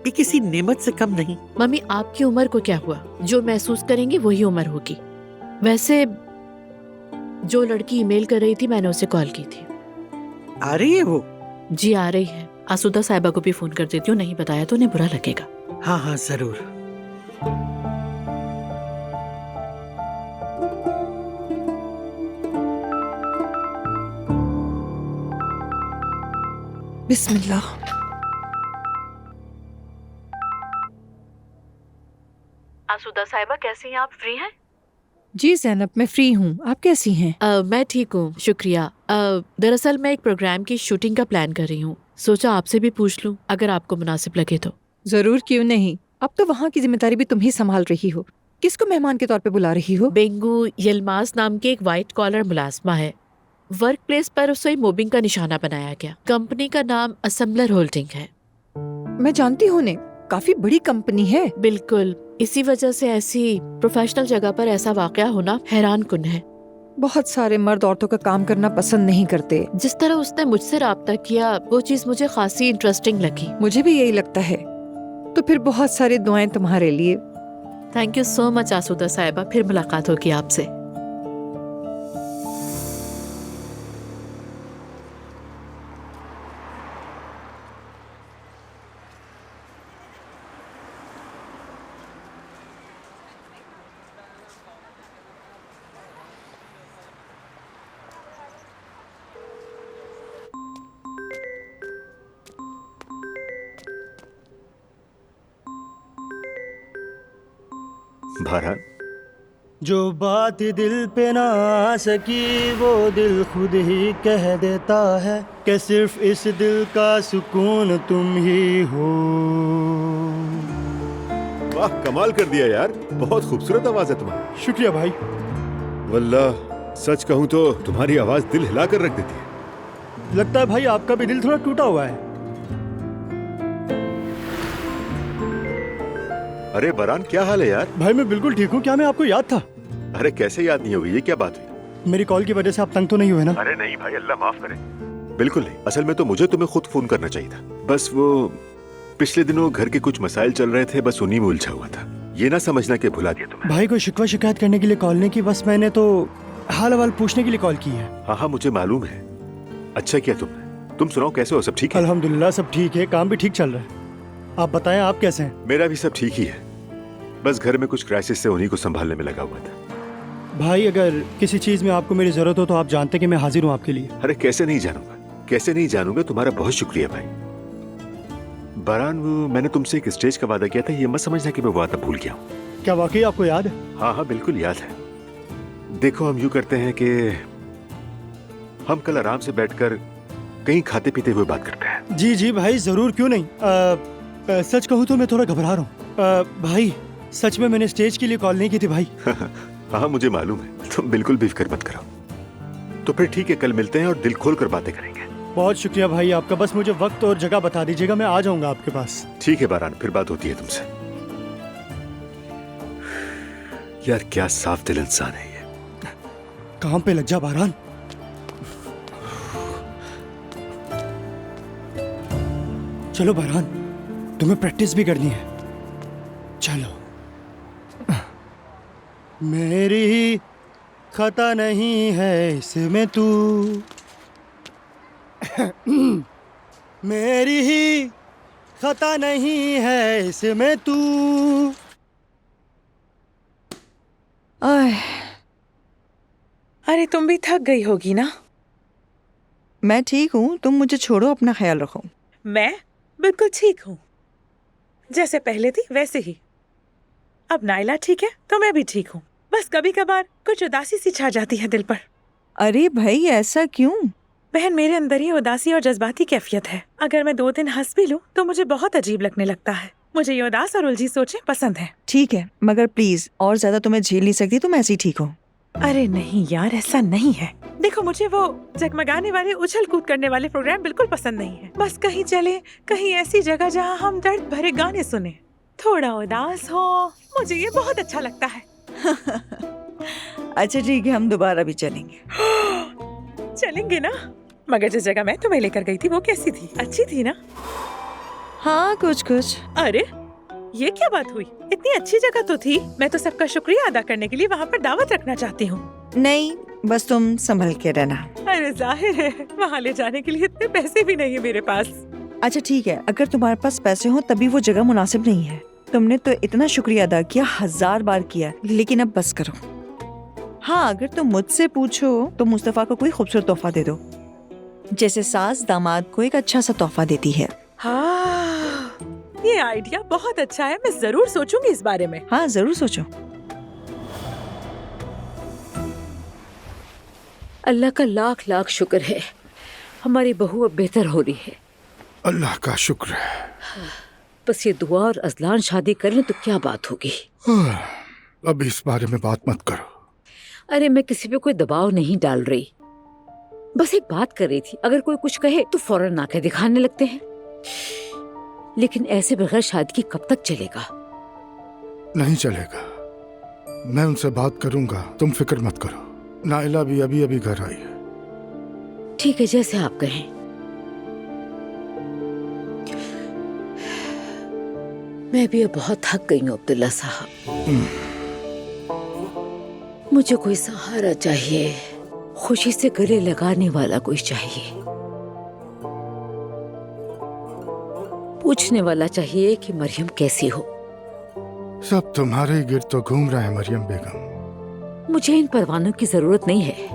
ये किसी नेमत से कम नहीं। मम्मी आपकी उम्र को क्या हुआ, जो महसूस करेंगे वही उम्र होगी। वैसे जो लड़की ईमेल कर रही थी, मैंने उसे कॉल की थी। आ रही है वो? जी आ रही है। आसूदा साहिबा को भी फोन कर देती हूँ, नहीं बताया तो उन्हें बुरा लगेगा। हाँ हाँ जरूर। बिस्मिल्लाह। आसूदा साहिबा कैसी हैं आप? फ्री हैं? जी ज़ैनब, मैं फ्री हूँ। आप कैसी हैं? मैं ठीक हूँ, शुक्रिया। दरअसल मैं एक प्रोग्राम की शूटिंग का प्लान कर रही हूँ, सोचा आपसे भी पूछ लूँ अगर आपको मुनासिब लगे तो। जरूर, क्यों नहीं। अब तो वहाँ की जिम्मेदारी भी तुम ही संभाल रही हो। किसको मेहमान के तौर पे बुला रही हो? बेंगू यलमास नाम के एक वाइट कॉलर मुलाजमा है। वर्क प्लेस पर उसे मोबिंग का निशाना बनाया गया। कंपनी का नाम असेंबलर होल्डिंग है। मैं जानती हूँ उन्हें, काफी बड़ी कंपनी है। बिल्कुल, इसी वजह से ऐसी प्रोफेशनल जगह पर ऐसा वाकया होना हैरान कुन है। बहुत सारे मर्द औरतों का काम करना पसंद नहीं करते। जिस तरह उसने मुझसे राब्ता किया वो चीज मुझे खासी इंटरेस्टिंग लगी। मुझे भी यही लगता है। तो फिर बहुत सारी दुआएं तुम्हारे लिए। थैंक यू सो मच आसूदा साहिबा, फिर मुलाकात होगी आपसे। भारत, जो बात दिल पे ना आ सकी वो दिल खुद ही कह देता है कि सिर्फ इस दिल का सुकून तुम ही हो। वाह, कमाल कर दिया यार, बहुत खूबसूरत आवाज है तुम्हारी। शुक्रिया भाई। वल्लाह सच कहूँ तो तुम्हारी आवाज दिल हिला कर रख देती है। लगता है भाई आपका भी दिल थोड़ा टूटा हुआ है। अरे बरान, क्या हाल है यार? भाई मैं बिल्कुल ठीक हूँ, क्या मैं आपको याद था? अरे कैसे याद नहीं होगी, ये क्या बात हुई? मेरी कॉल की वजह से आप तंग तो नहीं हुए ना? अरे नहीं भाई, अल्लाह माफ करे। बिल्कुल नहीं, असल में तो मुझे तुम्हें खुद फोन करना चाहिए था। बस वो पिछले दिनों घर के कुछ मसाइल चल रहे थे, बस उन्हीं में उलझा हुआ था। ये ना समझना कि भुला दिया तुम्हें। भाई कोई शिकवा शिकायत करने के लिए कॉल नहीं की, बस मैंने तो हाल हवाल पूछने के लिए कॉल की है। हाँ हाँ मुझे मालूम है। अच्छा किया तुमने। तुम सुनाओ, कैसे हो? सब ठीक है? अल्हम्दुलिल्लाह सब ठीक है, काम भी ठीक चल रहा है। आप बताएं आप कैसे हैं? मेरा भी सब ठीक ही है, बस घर में कुछ क्राइसिस से उन्हीं को संभालने में लगा हुआ था। भाई अगर किसी चीज में आपको मेरी जरूरत हो तो आप जानते हैं कि मैं हाजिर हूँ आपके लिए। अरे कैसे नहीं जानूंगा, कैसे नहीं जानूंगा। तुम्हारा बहुत शुक्रिया भाई। बरान, वो मैंने तुमसे एक स्टेज का वादा किया था, ये मत समझना कि मैं वादा भूल गया हूँ। क्या वाकई आपको याद है? हाँ हाँ बिल्कुल याद है। देखो हम यूँ करते हैं कि हम कल आराम से बैठकर कहीं खाते पीते हुए बात करते हैं। जी जी भाई जरूर, क्यों नहीं। सच कहूँ तो मैं थोड़ा घबरा रहा हूँ। भाई सच में मैंने स्टेज के लिए कॉल नहीं की थी भाई। हाँ मुझे मालूम है, तुम बिल्कुल भी फिक्र मत करो। तो फिर ठीक है, कल मिलते हैं और दिल खोल कर बातें करेंगे। बहुत शुक्रिया भाई आपका, बस मुझे वक्त और जगह बता दीजिएगा, मैं आ जाऊंगा आपके पास। ठीक है बारान, फिर बात होती है तुमसे। यार क्या साफ दिल इंसान है ये। काम पे लग जा बारान। चलो बारान, तुम्हें प्रैक्टिस भी करनी है। चलो। मेरी खता नहीं है इसमें तू, मेरी ही खता नहीं है इसमें तू। अरे तुम भी थक गई होगी ना? मैं ठीक हूँ, तुम मुझे छोड़ो, अपना ख्याल रखो। मैं बिल्कुल ठीक हूँ, जैसे पहले थी वैसे ही। अब नाइला ठीक है तो मैं भी ठीक हूँ, बस कभी कभार कुछ उदासी सी छा जाती है दिल पर। अरे भाई ऐसा क्यों? बहन, मेरे अंदर ही उदासी और जज्बाती कैफियत है। अगर मैं 2 दिन हंस भी लूँ तो मुझे बहुत अजीब लगने लगता है। मुझे ये उदास और उलझी सोचें पसंद है। ठीक है, मगर प्लीज और ज्यादा तुम्हें झेल नहीं सकती, तुम ऐसे ही ठीक हो। अरे नहीं यार, ऐसा नहीं है। देखो, मुझे वो जगमगाने वाले उछल कूद करने वाले प्रोग्राम बिल्कुल पसंद नहीं है। बस कहीं चले, कहीं ऐसी जगह जहाँ हम दर्द भरे गाने सुने, थोड़ा उदास हो, मुझे ये बहुत अच्छा लगता है। अच्छा ठीक है, हम दोबारा भी चलेंगे। चलेंगे ना? मगर जिस जगह मैं तुम्हें लेकर गई थी वो कैसी थी? अच्छी थी ना? हाँ, कुछ कुछ। अरे ये क्या बात हुई? इतनी अच्छी जगह तो थी। मैं तो सबका शुक्रिया अदा करने के लिए वहाँ पर दावत रखना चाहती हूँ। नहीं, बस तुम संभल के रहना। अरे जाहिर है, वहाँ ले जाने के लिए इतने पैसे भी नहीं है मेरे पास। अच्छा ठीक है, अगर तुम्हारे पास पैसे हो तभी वो जगह मुनासिब नहीं है। तुमने तो इतना शुक्रिया अदा किया, 1000 बार किया, लेकिन अब बस करो। हाँ, अगर तुम मुझसे पूछो तो मुस्तफा को कोई खूबसूरत तोहफा दे दो, जैसे सास दामाद को एक अच्छा सा तोहफा देती है। हाँ, ये आइडिया बहुत अच्छा है। मैं जरूर सोचूंगी इस बारे में। हाँ, जरूर सोचो। अल्लाह का लाख लाख शुक्र है, हमारी बहू अब बेहतर हो रही है। अल्लाह का शुक्र है। बस ये दुआ और अजलान शादी कर लें तो क्या बात होगी। अब इस बारे में बात मत करो। अरे मैं किसी पे कोई दबाव नहीं डाल रही, बस एक बात कर रही थी। अगर कोई कुछ कहे तो फौरन आंखें दिखाने लगते हैं, लेकिन ऐसे बगैर शादी की कब तक चलेगा? नहीं चलेगा, मैं उनसे बात करूंगा, तुम फिक्र मत करो। नाइला भी अभी अभी घर आई है। ठीक है, जैसे आप कहें। मैं भी अब बहुत थक गई हूँ अब्दुल्ला साहब। मुझे कोई सहारा चाहिए, खुशी से गले लगाने वाला कोई चाहिए, पूछने वाला चाहिए कि मरियम कैसी हो। सब तुम्हारे गिर्द तो घूम रहे हैं मरियम बेगम। मुझे इन परवानों की जरूरत नहीं है,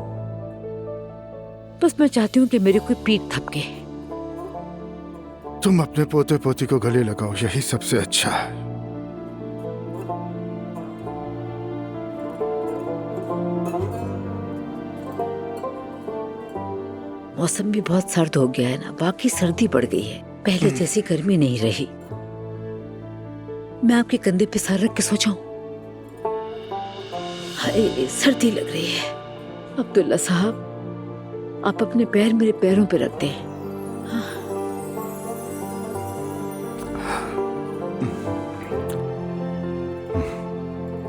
बस मैं चाहती हूँ कि मेरी कोई पीठ थपके। तुम अपने पोते पोती को गले लगाओ, यही सबसे अच्छा है। मौसम भी बहुत सर्द हो गया है ना, बाकी सर्दी बढ़ गई है, पहले जैसी गर्मी नहीं रही। मैं आपके कंधे पे सर रख के सो जाऊं? हाय, सर्दी लग रही है। अब्दुल्ला साहब, आप अपने पैर मेरे पैरों पे रख दें।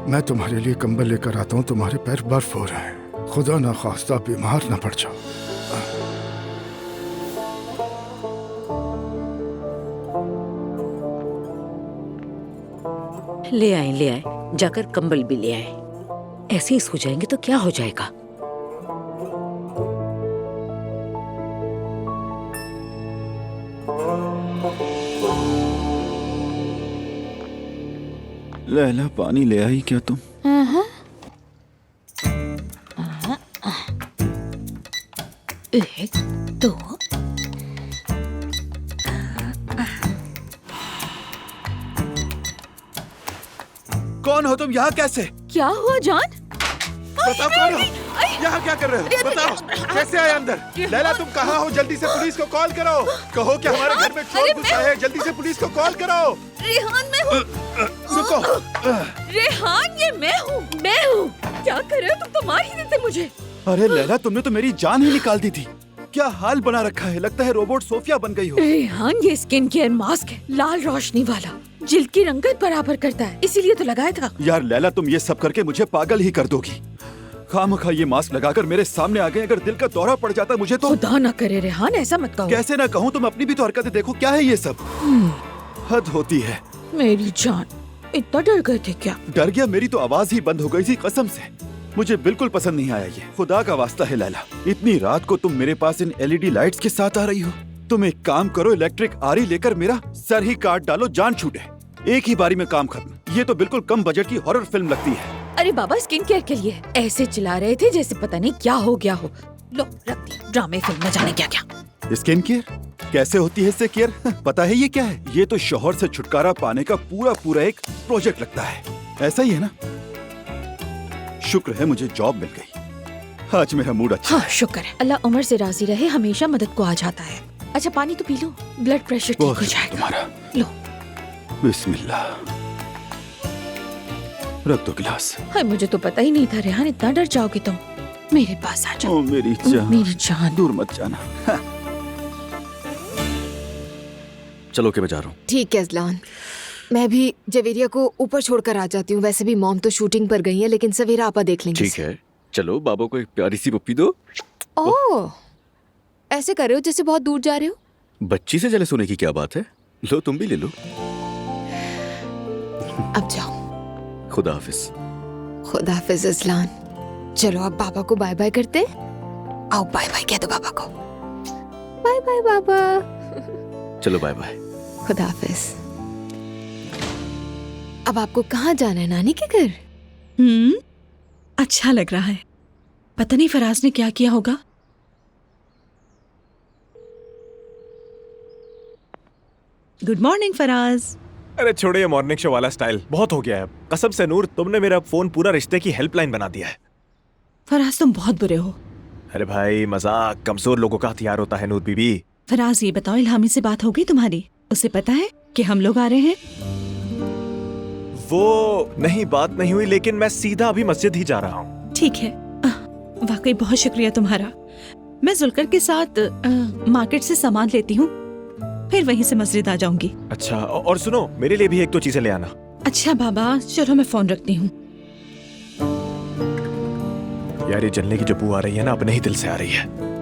मैं तुम्हारे लिए कंबल लेकर आता हूँ, तुम्हारे पैर बर्फ हो रहे हैं। खुदा ना खास्ता बीमार ना पड़ जाओ। ले आए, जाकर कंबल भी ले आए। ऐसे ही सो जाएंगे तो क्या हो जाएगा। लैला, पानी ले आई क्या तुम? एक, दो। कौन हो तुम? यहाँ कैसे? क्या हुआ जान? बताओ कौन हो? यहाँ क्या कर रहे हो? बताओ, कैसे आए अंदर? लैला, तुम कहाँ हो? जल्दी से पुलिस को कॉल करो। कहो कि हमारे घर में चोर घुसा है, जल्दी से पुलिस को कॉल करो। रेहान, मैं हूँ। रुको। रेहान, ये मैं हूँ। क्या कर रहे हो तुम? तो मार ही देते मुझे। अरे लैला, तुमने तो मेरी जान ही निकाल दी थी। क्या हाल बना रखा है, लगता है रोबोट सोफिया बन गई हो। रेहान, ये स्किन केयर मास्क है, लाल रोशनी वाला, जिल्द की रंगत बराबर करता है, इसीलिए तो लगाया था। यार लैला, तुम ये सब करके मुझे पागल ही कर दोगी। खामखा ये मास्क लगाकर मेरे सामने आ गए। अगर दिल का दौरा पड़ जाता मुझे तो। खुदा ना करे रेहान, ऐसा मत कहो। कैसे ना कहूँ, तुम अपनी भी तो हरकतें देखो। क्या है ये सब? हद होती है। मेरी जान, इतना डर गए थे क्या? डर गया? मेरी तो आवाज ही बंद हो गई थी, कसम से। मुझे बिल्कुल पसंद नहीं आया ये। खुदा का वास्ता है लैला, इतनी रात को तुम मेरे पास इन LED लाइट्स के साथ आ रही हो। तुम एक काम करो, इलेक्ट्रिक आरी लेकर मेरा सर ही काट डालो, जान छूटे। एक ही बारी में काम खत्म। ये तो बिल्कुल कम बजट की हॉरर फिल्म लगती है। अरे बाबा, स्किन केयर के लिए ऐसे चिल्ला रहे थे जैसे पता नहीं क्या हो गया हो। लो, रख दिया। ड्रामे फिल्म में जाने क्या क्या। स्किन केयर कैसे होती है इससे केयर? पता है ये क्या है? ये तो शौहर से छुटकारा पाने का पूरा एक प्रोजेक्ट लगता है। ऐसा ही है ना? शुक्र है मुझे जॉब मिल गई। आज मेरा मूड अच्छा। हाँ, शुक्र है। अल्लाह उमर से राजी रहे, हमेशा मदद को आ जाता है। अच्छा, पानी तो पी लो, ब्लड प्रेशर ठीक हो जाएगा। तुम्हारा। लो। बिस्मिल्लाह। रख दो गिलास। हाय, मुझे तो पता ही नहीं था रेहान इतना डर जाओगे तुम। मेरे पास आ जाओ। ओ मेरी जान, मेरी जान। दूर मत जाना। चलो के मैं जा रहा हूँ। ठीक है अजलान, मैं भी जवेरिया को ऊपर छोड़कर आ जाती हूँ। वैसे भी मॉम तो शूटिंग पर गई है, लेकिन सवेरा आपा देख लेंगे। ठीक है, चलो बाबा को एक प्यारी सी पप्पी दो। ओह, ऐसे कर रहे हो जैसे बहुत दूर जा रहे हो। बच्ची से जले सोने की क्या बात है, लो तुम भी ले लो। अब जाओ। खुदा हाफिज। खुदा हाफिज अजलान। चलो अब बाबा को बाय बाय करते। आओ बाय बाय कह दो बाबा को। बाय बाय बाबा। चलो बाय बाय। खुदा हाफिज। अब आपको कहाँ जाना है, नानी के घर? अच्छा लग रहा है। पता नहीं फराज ने क्या किया होगा। Good morning Faraz. अरे छोड़िए मॉर्निंग शो वाला स्टाइल, बहुत हो गया है। कसम से नूर, तुमने मेरा फोन पूरा रिश्ते की हेल्पलाइन बना दिया है। फराज तुम बहुत बुरे हो। अरे भाई मजाक कमजोर लोगों का हथियार होता है नूर बीबी। फराज ये बताओ, इल्हामी से बात हो गई तुम्हारी? उसे पता है कि हम लोग आ रहे हैं? वो नहीं, बात नहीं हुई, लेकिन मैं सीधा अभी मस्जिद ही जा रहा हूँ। ठीक है। वाकई बहुत शुक्रिया तुम्हारा। मैं जुलकर के साथ मार्केट से सामान लेती हूँ, फिर वहीं से मस्जिद आ जाऊंगी। अच्छा, और सुनो, मेरे लिए भी एक दो चीजें ले आना। अच्छा बाबा, चलो मैं फोन रखती हूँ। यार ये जलने की जो बू आ रही है ना, अपने ही दिल से आ रही है।